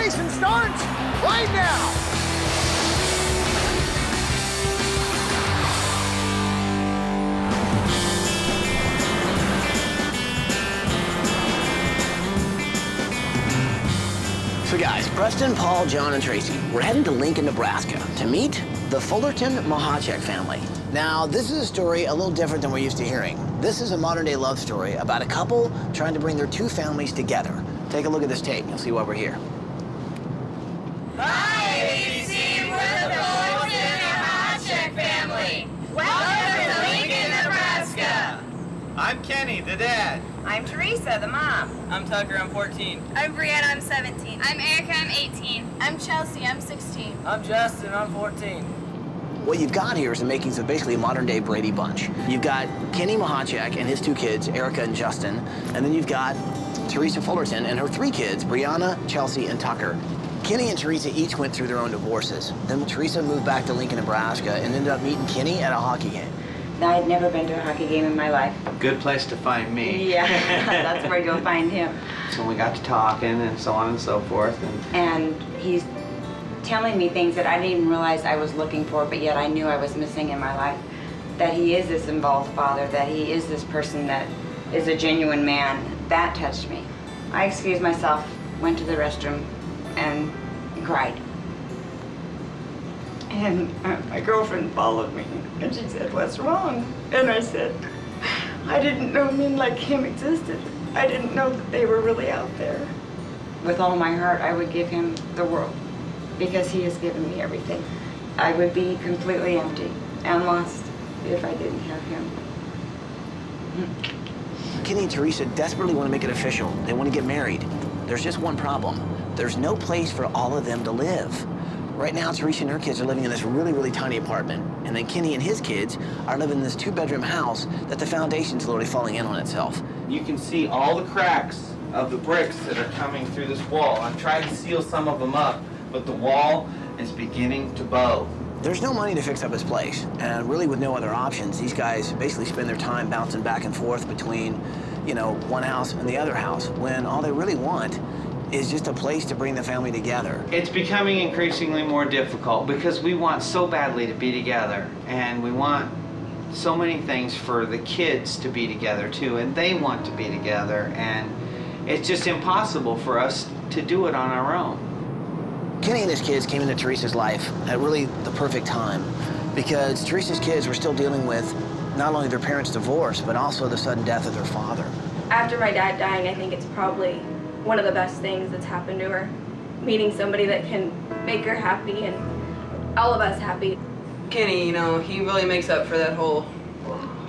racing starts right now. So guys, Preston, Paul, John, and Tracy, we're heading to Lincoln, Nebraska to meet the Fullerton Mahacek family. Now, this is a story a little different than we're used to hearing. This is a modern-day love story about a couple trying to bring their two families together. Take a look at this tape, and you'll see why we're here. Hi, ABC, we're the Fullerton Mahacek family. Welcome to Lincoln, Nebraska. I'm Kenny, the dad. I'm Teresa, the mom. I'm Tucker, I'm 14. I'm Brianna, I'm 17. I'm Erica, I'm 18. I'm Chelsea, I'm 16. I'm Justin, I'm 14. What you've got here is the makings of basically a modern-day Brady Bunch. You've got Kenny Mahacek and his two kids, Erica and Justin, and then you've got Teresa Fullerton and her three kids, Brianna, Chelsea, and Tucker. Kenny and Teresa each went through their own divorces. Then Teresa moved back to Lincoln, Nebraska, and ended up meeting Kenny at a hockey game. I had never been to a hockey game in my life. Good place to find me. Yeah, that's where you'll find him. So we got to talking and so on and so forth. And he's telling me things that I didn't even realize I was looking for, but yet I knew I was missing in my life. That he is this involved father, that he is this person that is a genuine man. That touched me. I excused myself, went to the restroom, and cried. And my girlfriend followed me, and she said, "What's wrong?" And I said, "I didn't know men like him existed. I didn't know that they were really out there." With all my heart, I would give him the world, because he has given me everything. I would be completely empty and lost if I didn't have him. Kenny and Teresa desperately want to make it official. They want to get married. There's just one problem. There's no place for all of them to live. Right now, Teresa and her kids are living in this really, really tiny apartment. And then Kenny and his kids are living in this two-bedroom house that the foundation's literally falling in on itself. You can see all the cracks of the bricks that are coming through this wall. I've tried to seal some of them up, but the wall is beginning to bow. There's no money to fix up his place, and really with no other options, these guys basically spend their time bouncing back and forth between, one house and the other house, when all they really want is just a place to bring the family together. It's becoming increasingly more difficult because we want so badly to be together, and we want so many things for the kids to be together too, and they want to be together, and it's just impossible for us to do it on our own. Kenny and his kids came into Teresa's life at really the perfect time, because Teresa's kids were still dealing with not only their parents' divorce, but also the sudden death of their father. After my dad dying, I think it's probably one of the best things that's happened to her. Meeting somebody that can make her happy and all of us happy. Kenny, he really makes up for that whole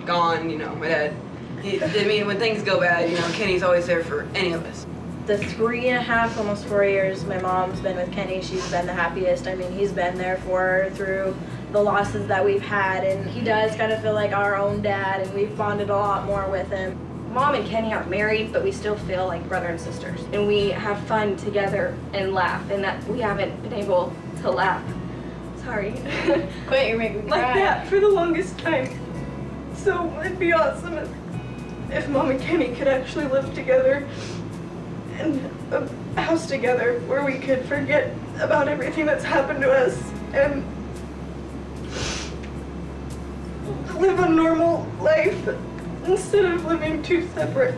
gone, my dad. When things go bad, Kenny's always there for any of us. The 3.5, almost 4 years my mom's been with Kenny, she's been the happiest. I mean, he's been there for her through the losses that we've had, and he does kind of feel like our own dad, and we've bonded a lot more with him. Mom and Kenny aren't married, but we still feel like brother and sisters. And we have fun together and laugh, and that we haven't been able to laugh. Sorry. Quit, you're making me Like cry. that for the longest time. So it'd be awesome if Mom and Kenny could actually live together in a house together where we could forget about everything that's happened to us and live a normal life instead of living two separate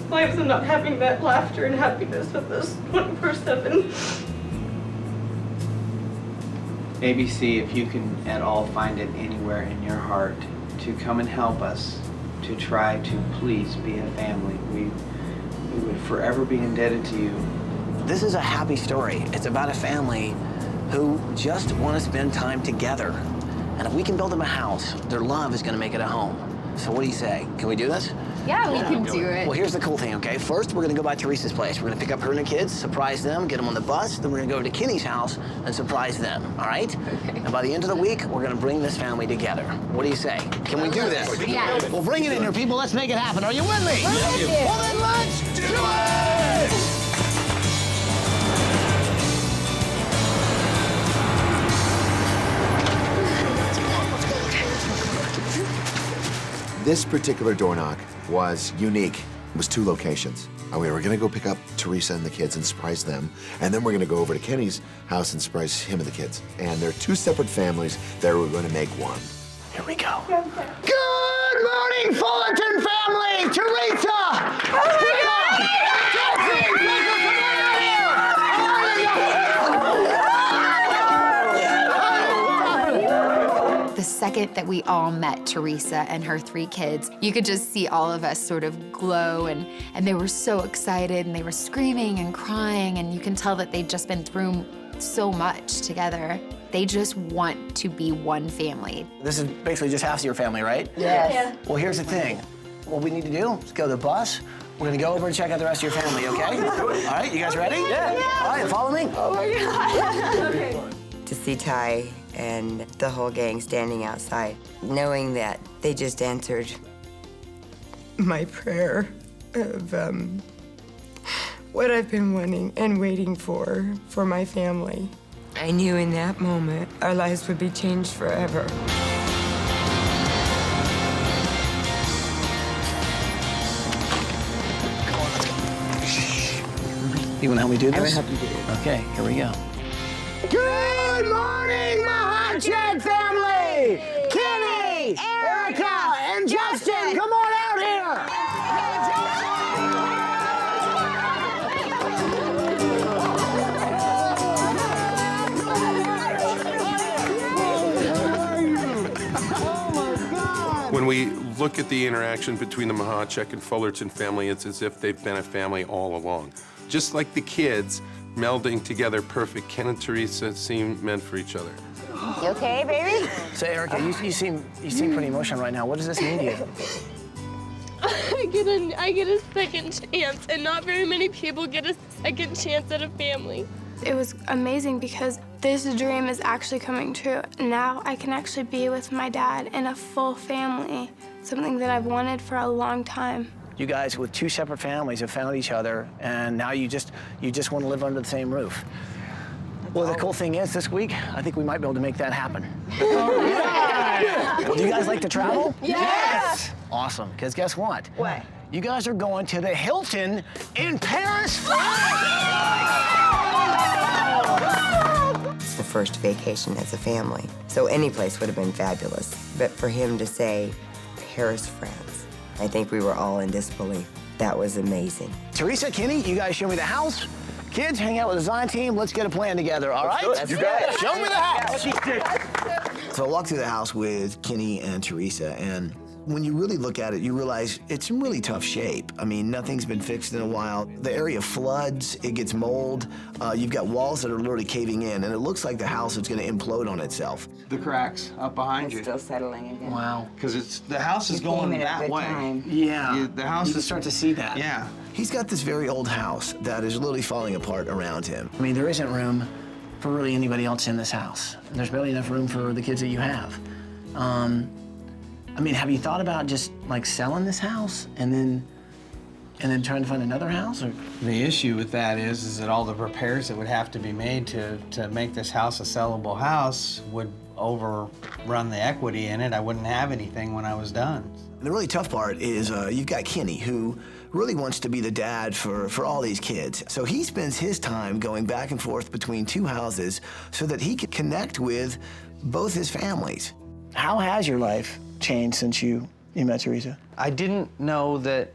lives and not having that laughter and happiness with us 24/7. ABC, if you can at all find it anywhere in your heart to come and help us to try to please be a family, we would forever be indebted to you. This is a happy story. It's about a family who just want to spend time together. And if we can build them a house, their love is going to make it a home. So what do you say? Can we do this? Yeah, we can do it. Well, here's the cool thing, okay? First, we're going to go by Teresa's place. We're going to pick up her and her kids, surprise them, get them on the bus. Then we're going to go to Kenny's house and surprise them, all right? Okay. And by the end of the week, we're going to bring this family together. What do you say? Can we do this? Yes. Well, bring it in here, people. Let's make it happen. Are you with me? Well, then let's do it! This particular door knock was unique. It was 2 locations. We were gonna go pick up Teresa and the kids and surprise them, and then we're gonna go over to Kenny's house and surprise him and the kids. And they're two separate families that we're gonna make one. Here we go. Good morning, Fullerton family! Teresa! Oh my God! The second that we all met Teresa and her 3 kids, you could just see all of us sort of glow, and they were so excited, and they were screaming and crying, and you can tell that they'd just been through so much together. They just want to be one family. This is basically just half of your family, right? Yes. Yeah. Well, here's the thing. What we need to do is go to the bus. We're gonna go over and check out the rest of your family, okay? All right, you guys ready? Yeah. All right, follow me. Oh my God. Okay. To see Ty and the whole gang standing outside, knowing that they just answered my prayer of what I've been wanting and waiting for my family. I knew in that moment our lives would be changed forever. You wanna help me do this? I will help you do it. Okay, here we go. Good morning, Mahacek family! Kenny, Erica, and Justin, come on out here! When we look at the interaction between the Mahacek and Fullerton family, it's as if they've been a family all along. Just like the kids, melding together perfect, Ken and Teresa seem meant for each other. You okay, baby? So, Erica, you seem pretty emotional right now. What does this mean to you? I get a second chance, and not very many people get a second chance at a family. It was amazing because this dream is actually coming true. Now I can actually be with my dad in a full family, something that I've wanted for a long time. You guys, with 2 separate families, have found each other, and now you just want to live under the same roof. Well, the cool thing is, this week, I think we might be able to make that happen. Well, do you guys like to travel? Yes! Awesome, because guess what? What? You guys are going to the Hilton in Paris, It's the first vacation as a family, so any place would have been fabulous. But for him to say, Paris, France, I think we were all in disbelief. That was amazing. Teresa, Kenny, you guys show me the house. Kids, hang out with the design team. Let's get a plan together, all right? You got it. Show me the house. So I walked through the house with Kenny and Teresa, and when you really look at it, you realize it's in really tough shape. I mean, nothing's been fixed in a while. The area floods, it gets mold. You've got walls that are literally caving in, and it looks like the house is gonna implode on itself. The cracks up behind you. Still settling again. Wow. Because the house is going that way. Yeah. The house you can is start to see that. Yeah. He's got this very old house that is literally falling apart around him. I mean, there isn't room for really anybody else in this house. And there's barely enough room for the kids that you have. I mean, have you thought about just like selling this house and then trying to find another house? Or? The issue with that is that all the repairs that would have to be made to make this house a sellable house would overrun the equity in it. I wouldn't have anything when I was done. The really tough part is you've got Kenny, who really wants to be the dad for all these kids. So he spends his time going back and forth between 2 houses so that he can connect with both his families. How has your life changed since you met Teresa? I didn't know that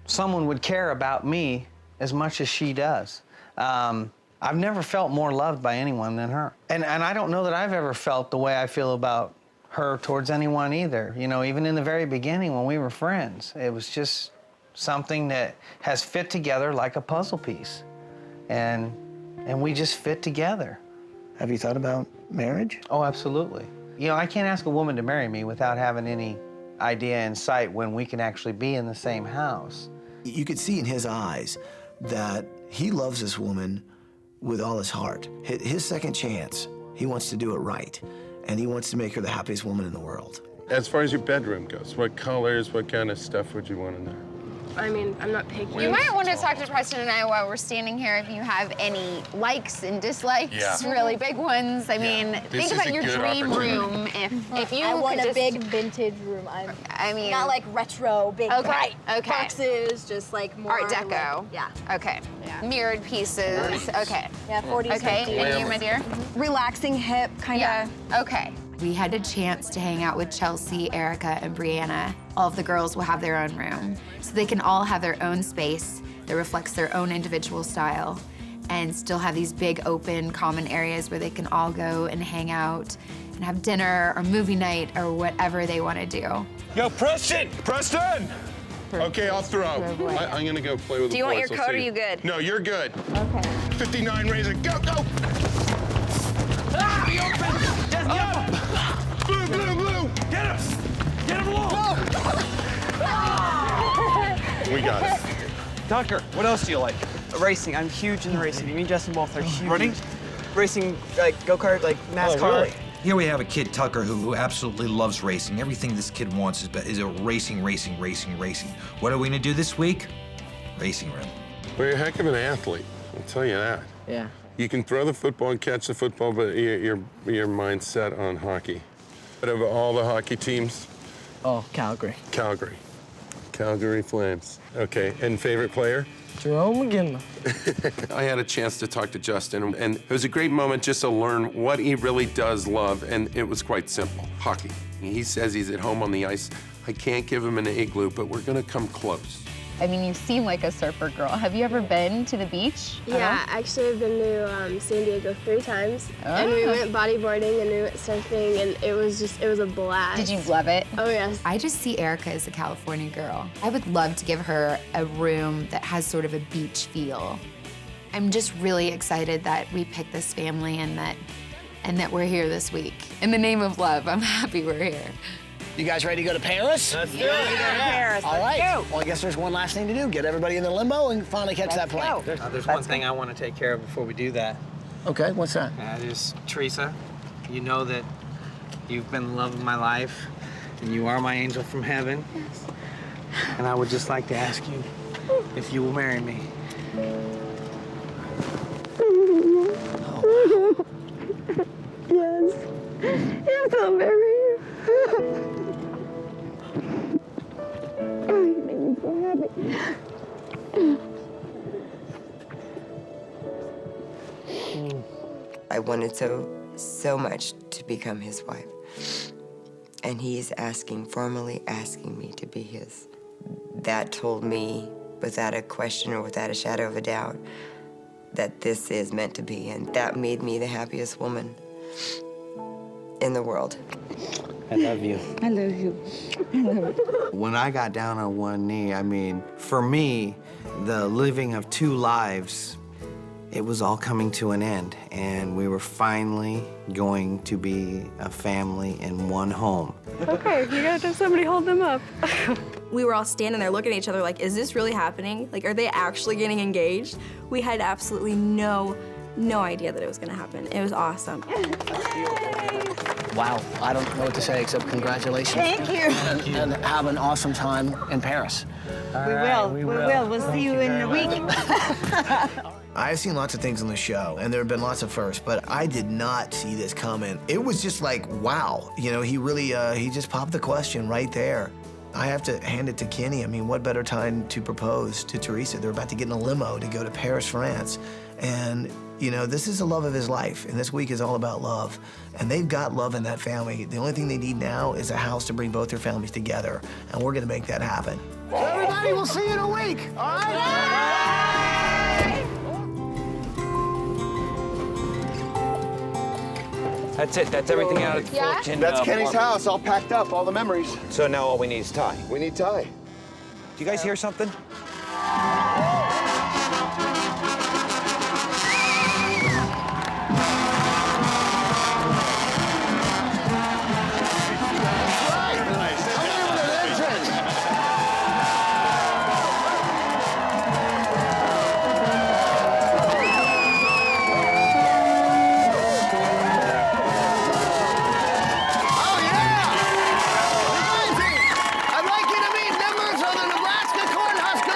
someone would care about me as much as she does. I've never felt more loved by anyone than her. And I don't know that I've ever felt the way I feel about her towards anyone either. You know, even in the very beginning when we were friends, it was just something that has fit together like a puzzle piece. And we just fit together. Have you thought about marriage? Oh, absolutely. You know, I can't ask a woman to marry me without having any idea in sight when we can actually be in the same house. You could see in his eyes that he loves this woman with all his heart. His second chance, he wants to do it right. And he wants to make her the happiest woman in the world. As far as your bedroom goes, what colors, what kind of stuff would you want in there? I mean, I'm not picky. You might want to talk to Preston and I while we're standing here if you have any likes and dislikes, really big ones. I mean, think about your dream room if you I want could a just... big vintage room. I mean... Not like retro, big bright okay. boxes, just like more... Art Deco. Like, yeah. Okay. Mirrored pieces. Okay. Yeah, 40s, Okay, 50s. and you, my dear? Relaxing, hip, kind of. Okay. We had a chance to hang out with Chelsea, Erica, and Brianna. All of the girls will have their own room. So they can all have their own space that reflects their own individual style and still have these big open common areas where they can all go and hang out and have dinner or movie night or whatever they want to do. Yo, Preston! Preston! Okay, I'll throw. I'm gonna go play with the boys. Do you want your coat or are you good? No, you're good. Okay. 59 razor, go, go! Ah! Be open! Just Up! Blue, blue, blue! get him! Get him along! We got it. Tucker, what else do you like? Racing. I'm huge into racing. Me and Justin both are huge. Running? Racing, like go-kart, like NASCAR. Oh, really? Here we have a kid, Tucker, who absolutely loves racing. Everything this kid wants is a racing. What are we gonna do this week? Racing room. Well, you're a heck of an athlete, I'll tell you that. Yeah. You can throw the football and catch the football, but your mind's set on hockey. Out of all the hockey teams? Oh, Calgary. Calgary. Calgary Flames. Okay, and favorite player? Jerome McGinley. I had a chance to talk to Justin, and it was a great moment just to learn what he really does love, and it was quite simple, hockey. He says he's at home on the ice. I can't give him an igloo, but we're gonna come close. I mean, you seem like a surfer girl. Have you ever been to the beach? Yeah, actually I've been to San Diego 3 times. And we went bodyboarding and we went surfing and it was a blast. Did you love it? Oh, yes. I just see Erica as a California girl. I would love to give her a room that has sort of a beach feel. I'm just really excited that we picked this family and that we're here this week. In the name of love, I'm happy we're here. You guys ready to go to Paris? Let's do it. Paris. All right. Let's go. Well, I guess there's one last thing to do. Get everybody in the limo and finally catch that plane. There's one thing I want to take care of before we do that. Okay, what's that? That is, Teresa, you know that you've been the love of my life, and you are my angel from heaven. Yes. And I would just like to ask you if you will marry me. Oh, wow. Yes. Yes, I'll marry you. Oh, you make me so happy. I wanted so much to become his wife. And he is formally asking me to be his. That told me, without a question or without a shadow of a doubt, that this is meant to be. And that made me the happiest woman in the world. I love you. I love you. I love you. When I got down on one knee, I mean, for me, the living of 2 lives, it was all coming to an end. And we were finally going to be a family in one home. Okay, you gotta have somebody hold them up. We were all standing there looking at each other like, is this really happening? Like, are they actually getting engaged? We had absolutely no idea that it was gonna happen. It was awesome. Wow, I don't know what to say except congratulations. Thank you. And have an awesome time in Paris. We will. We'll see you in a week. I've seen lots of things on the show, and there have been lots of firsts, but I did not see this coming. It was just like, wow. You know, he really, he just popped the question right there. I have to hand it to Kenny. I mean, what better time to propose to Teresa? They're about to get in a limo to go to Paris, France. And, you know, this is the love of his life, and this week is all about love. And they've got love in that family. The only thing they need now is a house to bring both their families together, and we're gonna make that happen. So everybody, we'll see you in a week, all right? That's it. That's everything out of the Fullerton. That's Kenny's house, all packed up, all the memories. So now all we need is Ty. We need Ty. Do you guys hear something? I'd like you to meet members of the Nebraska Cornhuskers.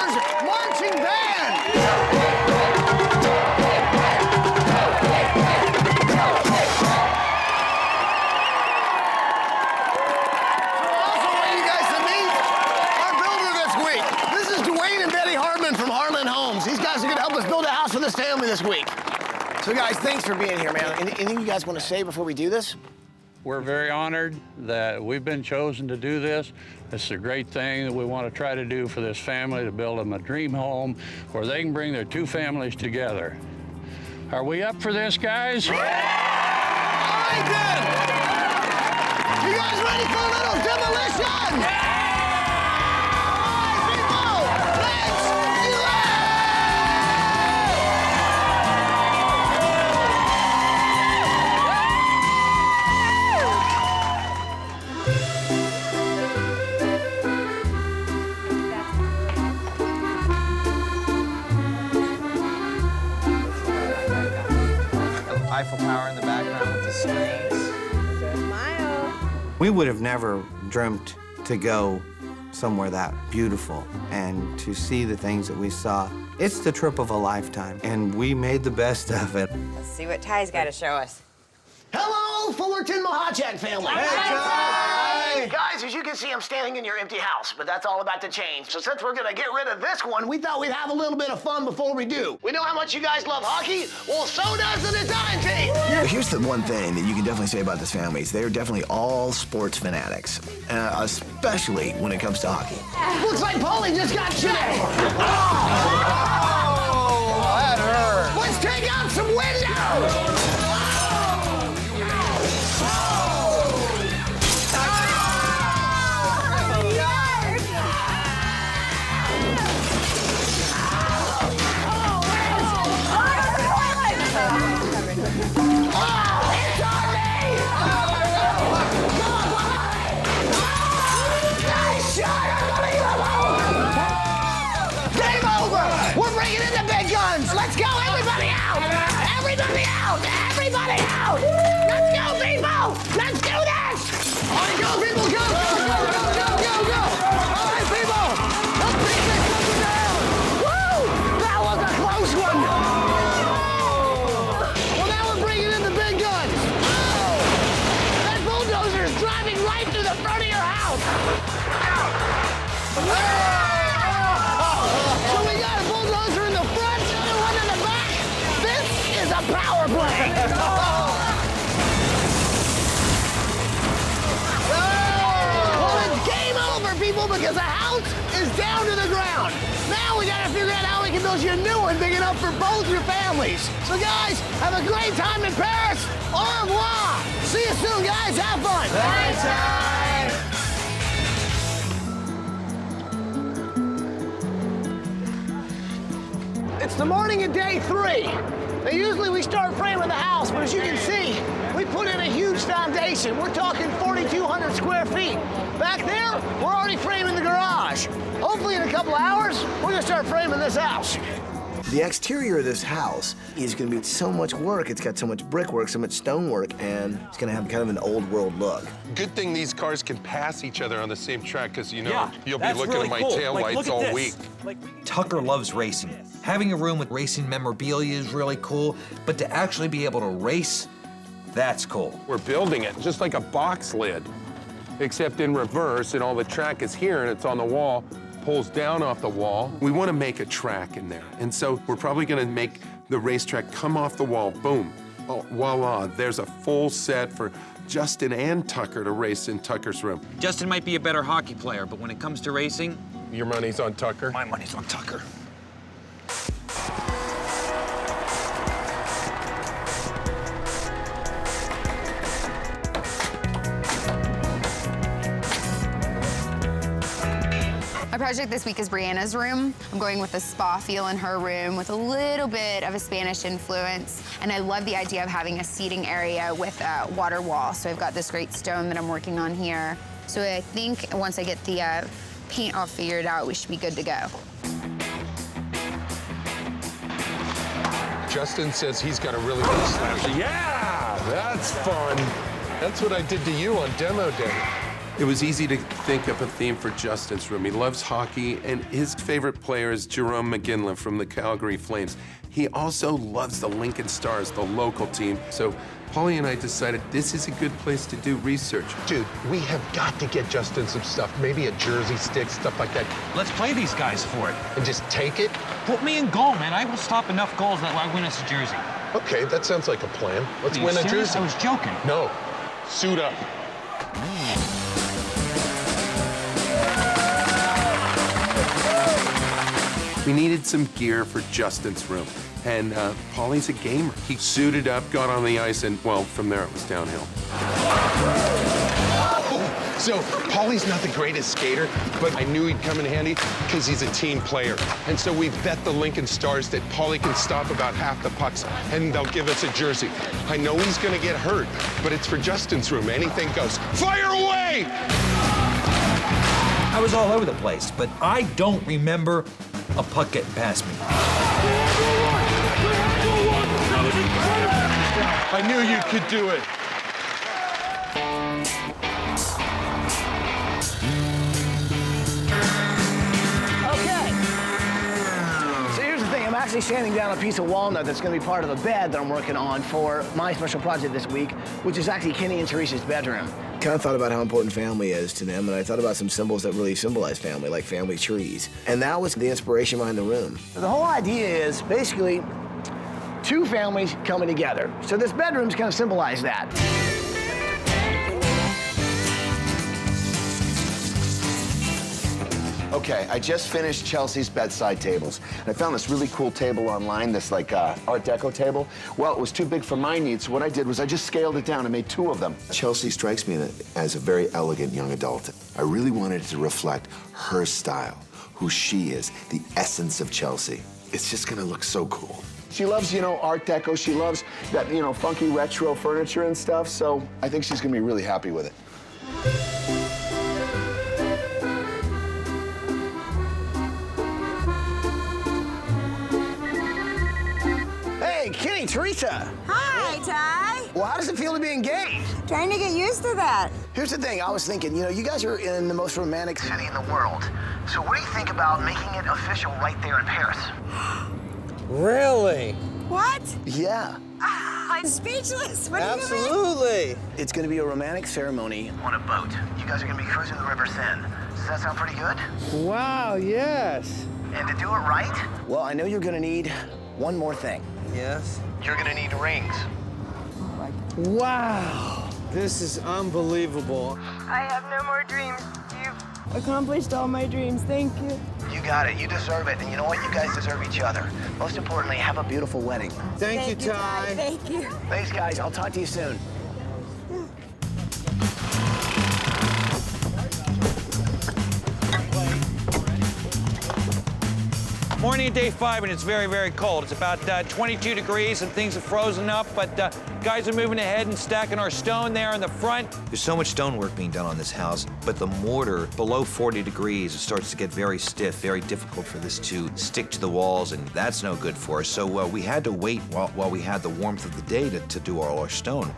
So guys, thanks for being here, man. Anything you guys want to say before we do this? We're very honored that we've been chosen to do this. It's a great thing that we want to try to do for this family, to build them a dream home where they can bring their two families together. Are we up for this, guys? All right, then. You guys ready for a little demolition? Eiffel Tower in the background with the screens. We would have never dreamt to go somewhere that beautiful and to see the things that we saw. It's the trip of a lifetime, and we made the best of it. Let's see what Ty's got to show us. Hello, Fullerton Mahachak family. Hey, Ty! Guys, as you can see, I'm standing in your empty house, but that's all about to change. So since we're gonna get rid of this one, we thought we'd have a little bit of fun before we do. We know how much you guys love hockey. Well, so does the design team. Here's the one thing that you can definitely say about this family is they're definitely all sports fanatics, especially when it comes to hockey. Looks like Paulie just got checked. Oh, that hurt. Let's take out some windows. Let's go, everybody out! Everybody out! Everybody out! Let's go, people! Let's do this! All right, go, people, go! Go, go, go, go, go, go! All right, people! Let's take this sucker down! Woo! That was a close one! Well, now we're bringing in the big guns! Oh! That bulldozer is driving right through the front of your house! So we got a bulldozer in the front, and one in the back. This is a power play. Well, it's game over, people, because the house is down to the ground. Now we gotta figure out how we can build you a new one big enough for both your families. So, guys, have a great time in Paris. Au revoir. See you soon, guys. Have fun. Thanks, Ty. It's the morning of day 3. Now, usually we start framing the house, but as you can see, we put in a huge foundation. We're talking 4,200 square feet. Back there, we're already framing the garage. Hopefully in a couple hours, we're gonna start framing this house. The exterior of this house is going to be so much work. It's got so much brickwork, so much stonework, and it's going to have kind of an old world look. Good thing these cars can pass each other on the same track, because, you know, Yeah, you'll be that's looking really at my cool. tail Like, lights look at all this. week. Tucker loves racing. Having a room with racing memorabilia is really cool, but to actually be able to race, that's cool. We're building it just like a box lid, except in reverse, and all the track is here, and it's on the wall, pulls down off the wall. We want to make a track in there, and so we're probably going to make the racetrack come off the wall, boom. Oh, voila, there's a full set for Justin and Tucker to race in Tucker's room. Justin might be a better hockey player, but when it comes to racing, your money's on Tucker? My money's on Tucker. My project this week is Brianna's room. I'm going with a spa feel in her room with a little bit of a Spanish influence. And I love the idea of having a seating area with a water wall. So I've got this great stone that I'm working on here. So I think once I get the paint all figured out, we should be good to go. Justin says he's got a really good slam. Yeah, that's fun. That's what I did to you on demo day. It was easy to think up a theme for Justin's room. He loves hockey, and his favorite player is Jerome McGinley from the Calgary Flames. He also loves the Lincoln Stars, the local team. So Paulie and I decided this is a good place to do research. Dude, we have got to get Justin some stuff, maybe a jersey stick, stuff like that. Let's play these guys for it. And just take it? Put me in goal, man. I will stop enough goals that I win us a jersey. Okay, that sounds like a plan. Let's win a jersey. I was joking. No, suit up. We needed some gear for Justin's room, and Paulie's a gamer. He suited up, got on the ice, and, well, from there it was downhill. So, Paulie's not the greatest skater, but I knew he'd come in handy because he's a team player. And so we bet the Lincoln Stars that Paulie can stop about half the pucks, and they'll give us a jersey. I know he's gonna get hurt, but it's for Justin's room. Anything goes. Fire away! I was all over the place, but I don't remember a puck getting past me. I knew you could do it. I'm actually sanding down a piece of walnut that's going to be part of a bed that I'm working on for my special project this week, which is actually Kenny and Teresa's bedroom. Kind of thought about how important family is to them, and I thought about some symbols that really symbolize family, like family trees. And that was the inspiration behind the room. The whole idea is basically two families coming together. So this bedroom's kind of symbolize that. Okay, I just finished Chelsea's bedside tables. And I found this really cool table online, this like Art Deco table. Well, it was too big for my needs, so what I did was I just scaled it down and made 2 of them. Chelsea strikes me as a very elegant young adult. I really wanted it to reflect her style, who she is, the essence of Chelsea. It's just gonna look so cool. She loves, you know, Art Deco. She loves that, you know, funky retro furniture and stuff, so I think she's gonna be really happy with it. Hey, Kenny, Teresa. Hi, Ty. Well, how does it feel to be engaged? Trying to get used to that. Here's the thing, I was thinking, you know, you guys are in the most romantic city in the world. So what do you think about making it official right there in Paris? Really? What? Yeah. I'm speechless. What are you doing? Absolutely. It's gonna be a romantic ceremony on a boat. You guys are gonna be cruising the River Seine. Does that sound pretty good? Wow, yes. And to do it right, well, I know you're gonna need one more thing. Yes. You're gonna need rings. Wow. This is unbelievable. I have no more dreams. You've accomplished all my dreams. Thank you. You got it, you deserve it. And you know what, you guys deserve each other. Most importantly, have a beautiful wedding. Thank you, Ty. Thank you. Thanks, guys, I'll talk to you soon. Morning of day 5, and it's very, very cold. It's about 22 degrees, and things have frozen up, but guys are moving ahead and stacking our stone there in the front. There's so much stonework being done on this house, but the mortar, below 40 degrees, it starts to get very stiff, very difficult for this to stick to the walls, and that's no good for us. So we had to wait while we had the warmth of the day to do all our stone.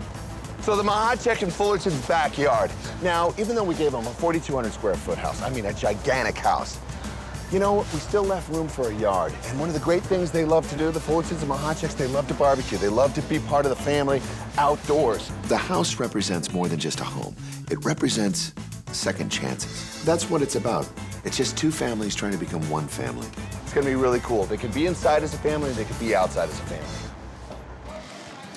So the Mahacek in Fullerton's backyard. Now, even though we gave them a 4,200 square foot house, I mean a gigantic house, you know, we still left room for a yard. And one of the great things they love to do, the Fullertons and Mahaceks, they love to barbecue. They love to be part of the family outdoors. The house represents more than just a home. It represents second chances. That's what it's about. It's just two families trying to become one family. It's gonna be really cool. They could be inside as a family, and they could be outside as a family.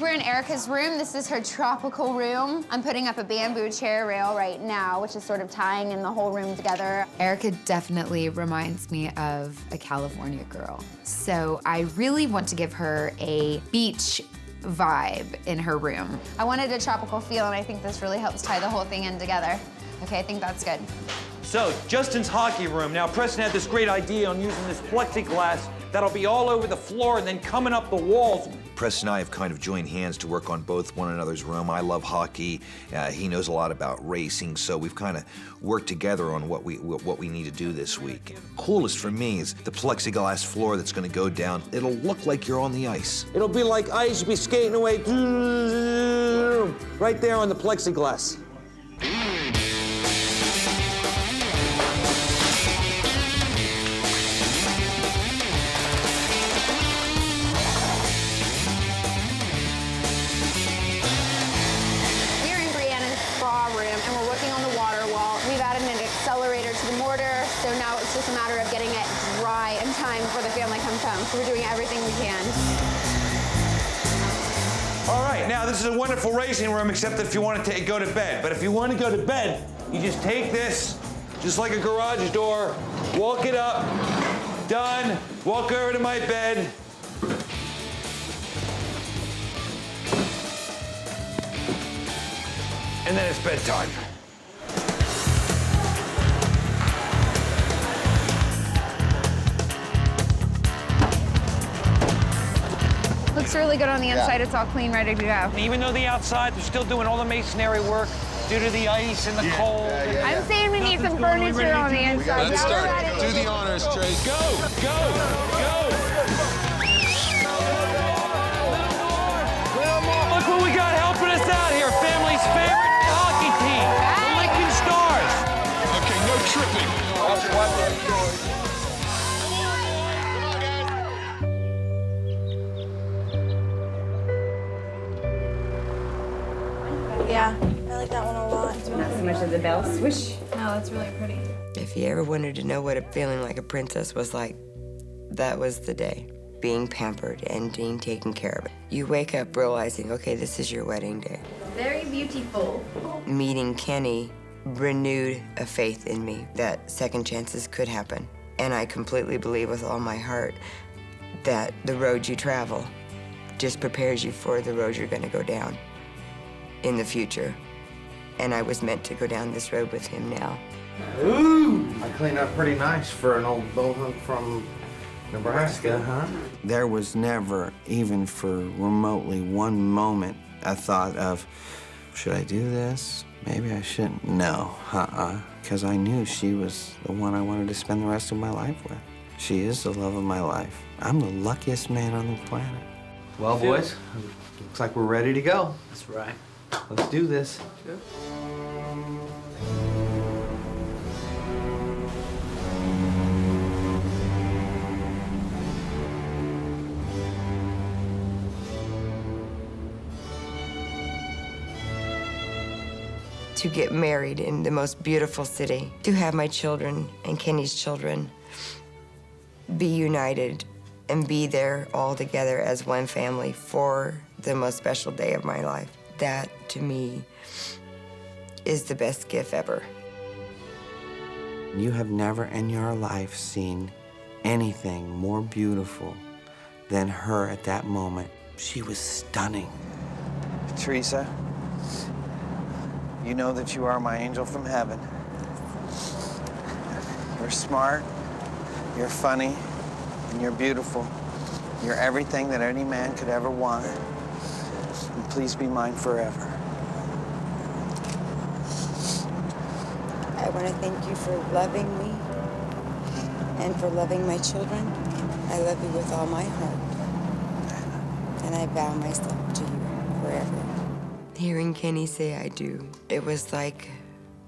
We're in Erica's room. This is her tropical room. I'm putting up a bamboo chair rail right now, which is sort of tying in the whole room together. Erica definitely reminds me of a California girl. So I really want to give her a beach vibe in her room. I wanted a tropical feel, and I think this really helps tie the whole thing in together. Okay, I think that's good. So, Justin's hockey room. Now, Preston had this great idea on using this plexiglass that'll be all over the floor and then coming up the walls. Preston and I have kind of joined hands to work on both one another's room. I love hockey. He knows a lot about racing, so we've kind of worked together on what we need to do this week. Coolest for me is the plexiglass floor that's going to go down. It'll look like you're on the ice. It'll be like ice, be skating away right there on the plexiglass. So now it's just a matter of getting it dry in time before the family comes home. So we're doing everything we can. now this is a wonderful racing room, except if you want to go to bed. But if you want to go to bed, you just take this, just like a garage door, walk it up, done, walk over to my bed. And then it's bedtime. Looks really good on the inside. It's all clean, ready to go. Even though the outside, they're still doing all the masonry work due to the ice and the cold. I'm saying we need some furniture on the inside. Let's start. Do the honors, Trace. Go, go, go. Look what we got helping us out here. Family's favorite hockey team, the Lincoln Stars. Okay, no tripping. Yeah, I like that one a lot. Not so much of the bell swish. No, it's really pretty. If you ever wanted to know what a feeling like a princess was like, that was the day. Being pampered and being taken care of. You wake up realizing, okay, this is your wedding day. Very beautiful. Meeting Kenny renewed a faith in me that second chances could happen. And I completely believe with all my heart that the road you travel just prepares you for the road you're gonna go down in the future. And I was meant to go down this road with him now. Ooh, I cleaned up pretty nice for an old bow hunt from Nebraska, huh? There was never, even for remotely one moment, a thought of, should I do this? Maybe I shouldn't. No, because I knew she was the one I wanted to spend the rest of my life with. She is the love of my life. I'm the luckiest man on the planet. Well, boys, looks like we're ready to go. That's right. Let's do this. Sure. To get married in the most beautiful city, to have my children and Kenny's children be united and be there all together as one family for the most special day of my life. That, to me, is the best gift ever. You have never in your life seen anything more beautiful than her at that moment. She was stunning. Teresa, you know that you are my angel from heaven. You're smart, you're funny, and you're beautiful. You're everything that any man could ever want. And please be mine forever. I want to thank you for loving me and for loving my children. I love you with all my heart. And I vow myself to you forever. Hearing Kenny say I do, it was like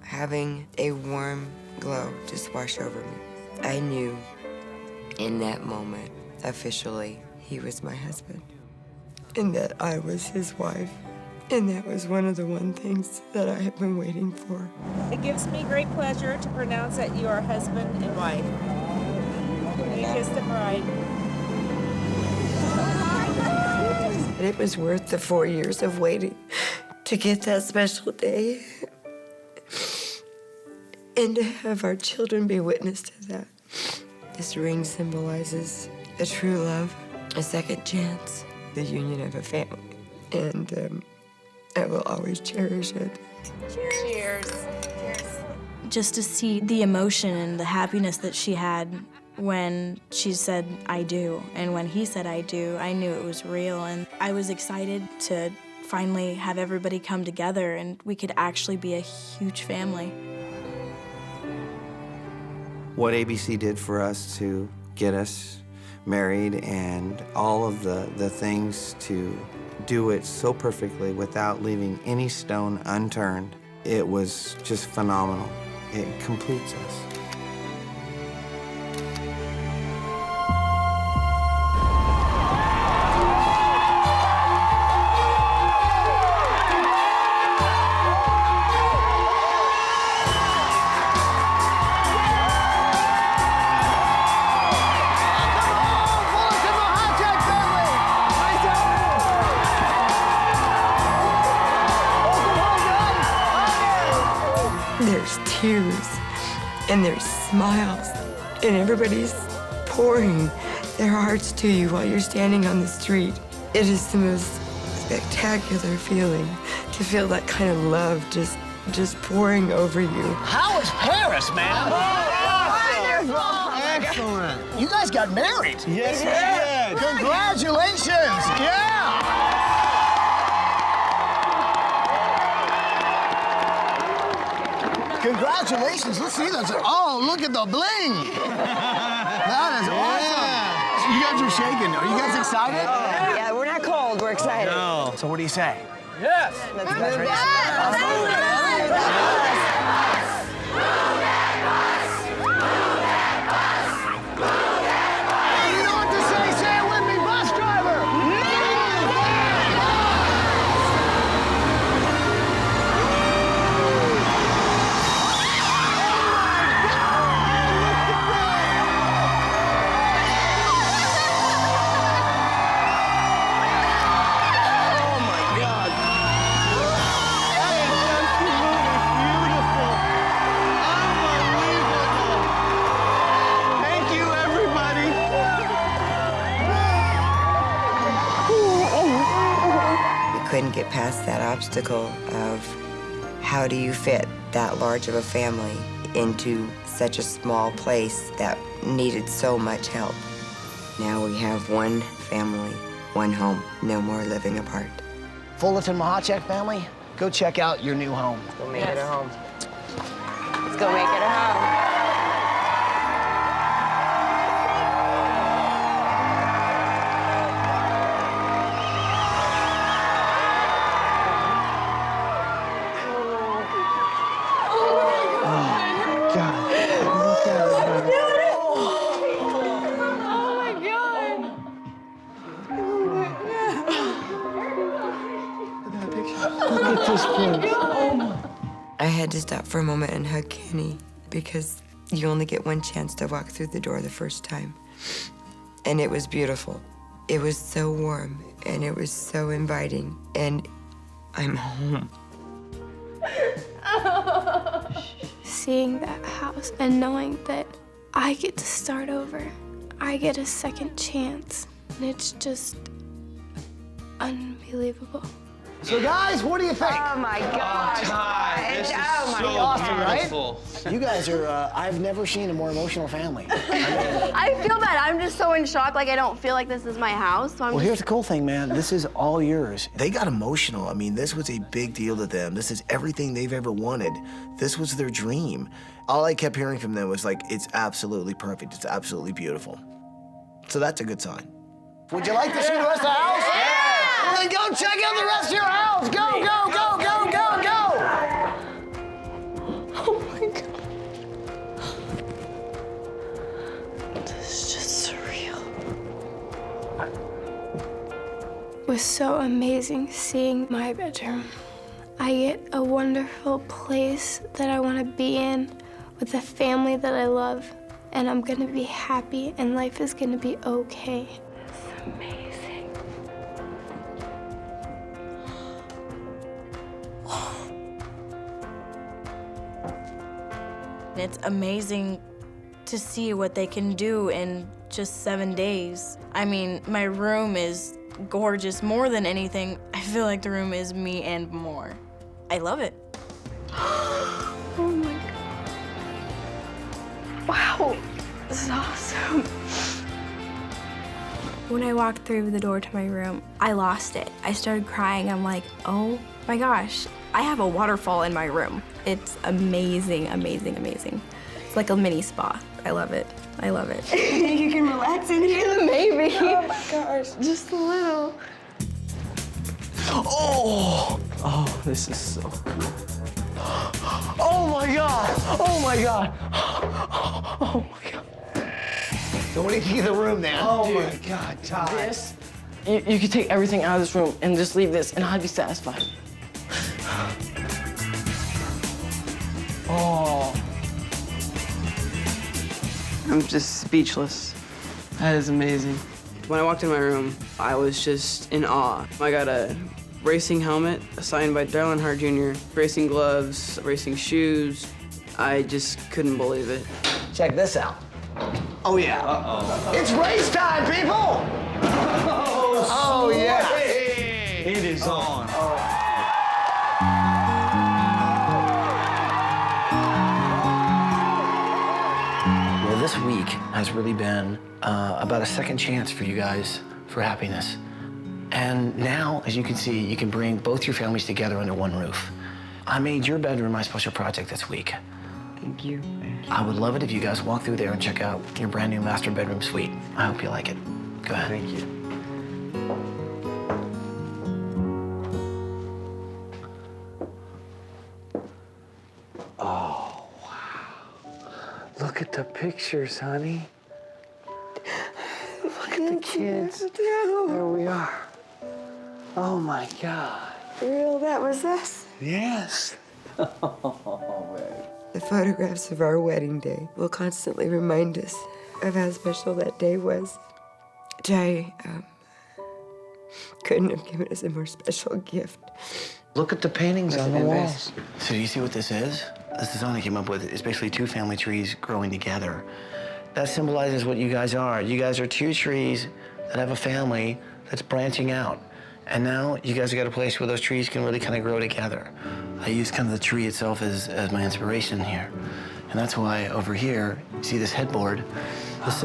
having a warm glow just wash over me. I knew in that moment, officially, he was my husband. And that I was his wife. And that was one of the things that I have been waiting for. It gives me great pleasure to pronounce that you are husband and wife. You kiss the bride. And it was worth the 4 years of waiting to get that special day. And to have our children be witness to that. This ring symbolizes a true love, a second chance, the union of a family. And I will always cherish it. Cheers. Cheers. Just to see the emotion and the happiness that she had when she said, I do. And when he said, I do, I knew it was real. And I was excited to finally have everybody come together and we could actually be a huge family. What ABC did for us to get us married and all of the things to do it so perfectly without leaving any stone unturned, it was just phenomenal. It completes us. there's tears, and there's smiles, and everybody's pouring their hearts to you while you're standing on the street. It is the most spectacular feeling to feel that kind of love just pouring over you. How is Paris, man? Wonderful! Excellent! You guys got married. Yes, we did! Congratulations! Yeah! Congratulations! Let's see those. Oh, look at the bling! That is awesome! You guys are shaking. Are you guys excited? Yeah, we're not cold. We're excited. No. So what do you say? Yes! Let's go. You know what to say? Say it with me, bus driver! Thank you, everybody! We couldn't get past that obstacle of how do you fit that large of a family into such a small place that needed so much help. Now we have one family, one home, no more living apart. Fullerton Mahachek family, go check out your new home. Let's go make it a home. Let's go make it a home. I had to stop for a moment and hug Kenny because you only get one chance to walk through the door the first time. And it was beautiful. It was so warm and it was so inviting. And I'm home. Seeing that house and knowing that I get to start over, I get a second chance, and it's just unbelievable. So guys, what do you think? Oh my gosh. This is so Awesome, right? beautiful. You guys are, I've never seen a more emotional family. I feel bad. I'm just so in shock. Like, I don't feel like this is my house. So I'm Well, just... here's the cool thing, man. This is all yours. They got emotional. I mean, this was a big deal to them. This is everything they've ever wanted. This was their dream. All I kept hearing from them was like, it's absolutely perfect. It's absolutely beautiful. So that's a good sign. Would you like to see the rest of the house? Yeah! Well, then go check out the rest of your house. Go, go, go, go, go, go! Oh my God. This is just surreal. It was so amazing seeing my bedroom. I get a wonderful place that I want to be in with a family that I love, and I'm gonna be happy and life is gonna be okay. It's amazing. It's amazing to see what they can do in just 7 days. I mean, my room is gorgeous. More than anything, I feel like the room is me and more. I love it. Oh my God. Wow, this is awesome. When I walked through the door to my room, I lost it. I started crying. I'm like, oh my gosh, I have a waterfall in my room. It's amazing, amazing, amazing. It's like a mini spa. I love it. I love it. You can relax in here, maybe. Oh my gosh, just a little. Oh! Oh, this is so cool. Oh my God! Oh my God! Oh my God! So what do you think of the room now? Oh my God, Todd. This, you could take everything out of this room and just leave this, and I'd be satisfied. Oh. I'm just speechless. That is amazing. When I walked in my room, I was just in awe. I got a racing helmet, signed by Darlin Hart Jr., racing gloves, racing shoes. I just couldn't believe it. Check this out. Oh, yeah. Uh-oh. It's race time, people! Oh, yeah. It is on. Well, this week has really been about a second chance for you guys for happiness. And now, as you can see, you can bring both your families together under one roof. I made your bedroom my special project this week. Thank you. I would love it if you guys walk through there and check out your brand new master bedroom suite. I hope you like it. Go ahead. Thank you. Oh, wow. Look at the pictures, honey. Look at the kids. There we are. Oh, my God. Real, that was us? Yes. Oh, babe. The photographs of our wedding day will constantly remind us of how special that day was. Jai couldn't have given us a more special gift. Look at the paintings on the walls. So do you see what this is? This design I came up with. It's basically two family trees growing together. That symbolizes what you guys are. You guys are two trees that have a family that's branching out. And now you guys have got a place where those trees can really kind of grow together. I use kind of the tree itself as my inspiration here. And that's why over here, you see this headboard. This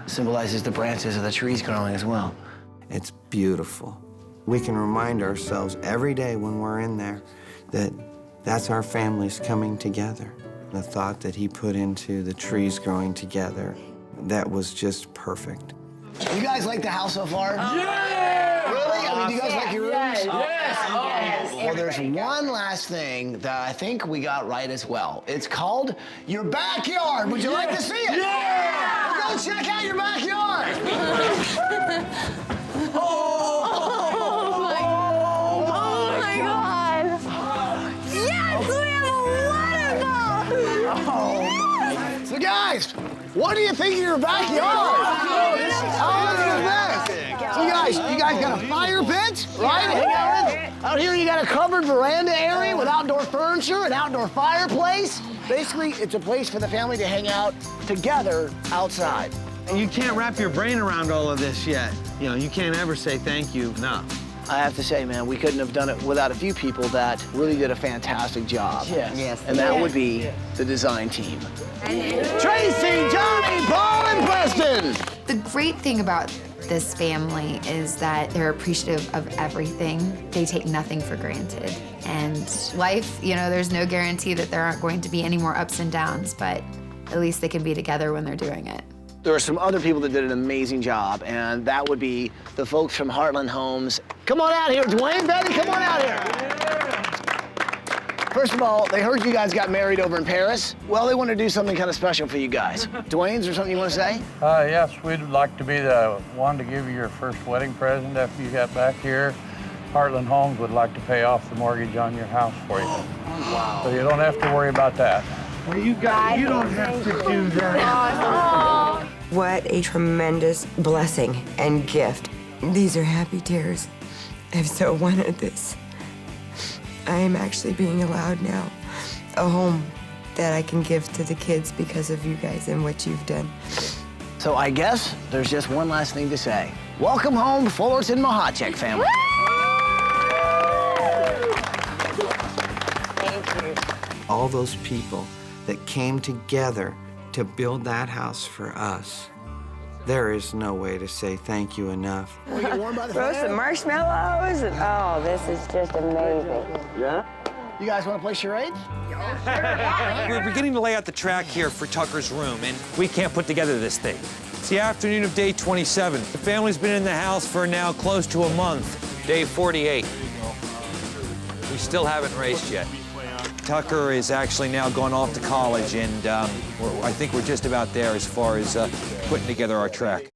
symbolizes the branches of the trees growing as well. It's beautiful. We can remind ourselves every day when we're in there that that's our families coming together. The thought that he put into the trees growing together, that was just perfect. You guys like the house so far? Yeah! Really? I mean, do you guys like your rooms? Yes! Yes! Well, there's one last thing that I think we got right as well. It's called your backyard. Would you like to see it? Yeah! Well, go check out your backyard. So guys, what do you think of your backyard? So you guys got a fire pit, right? Out here you got a covered veranda area with outdoor furniture, an outdoor fireplace. Basically, it's a place for the family to hang out together outside. And you can't wrap your brain around all of this yet. You know, you can't ever say thank you enough. I have to say, man, we couldn't have done it without a few people that really did a fantastic job. Yes. And that would be the design team. Tracy, Johnny, Paul, and Preston! The great thing about this family is that they're appreciative of everything. They take nothing for granted. And life, you know, there's no guarantee that there aren't going to be any more ups and downs, but at least they can be together when they're doing it. There are some other people that did an amazing job, and that would be the folks from Heartland Homes. Come on out here, Dwayne, Betty, come on out here. First of all, they heard you guys got married over in Paris. Well, they want to do something kind of special for you guys. Dwayne, is there something you want to say? Yes, we'd like to be the one to give you your first wedding present after you got back here. Heartland Homes would like to pay off the mortgage on your house for you. Wow. So you don't have to worry about that. Well, you don't have to do that. What a tremendous blessing and gift. These are happy tears. I've so wanted this. I am actually being allowed now a home that I can give to the kids because of you guys and what you've done. So I guess there's just one last thing to say. Welcome home, Fullerton Mahacek family. Thank you. All those people that came together to build that house for us. There is no way to say thank you enough. Roast some marshmallows. And, oh, this is just amazing. Yeah? You guys want to play charades? We're beginning to lay out the track here for Tucker's room, and we can't put together this thing. It's the afternoon of day 27. The family's been in the house for now close to a month, day 48. We still haven't raced yet. Tucker is actually now going off to college, and I think we're just about there as far as putting together our track.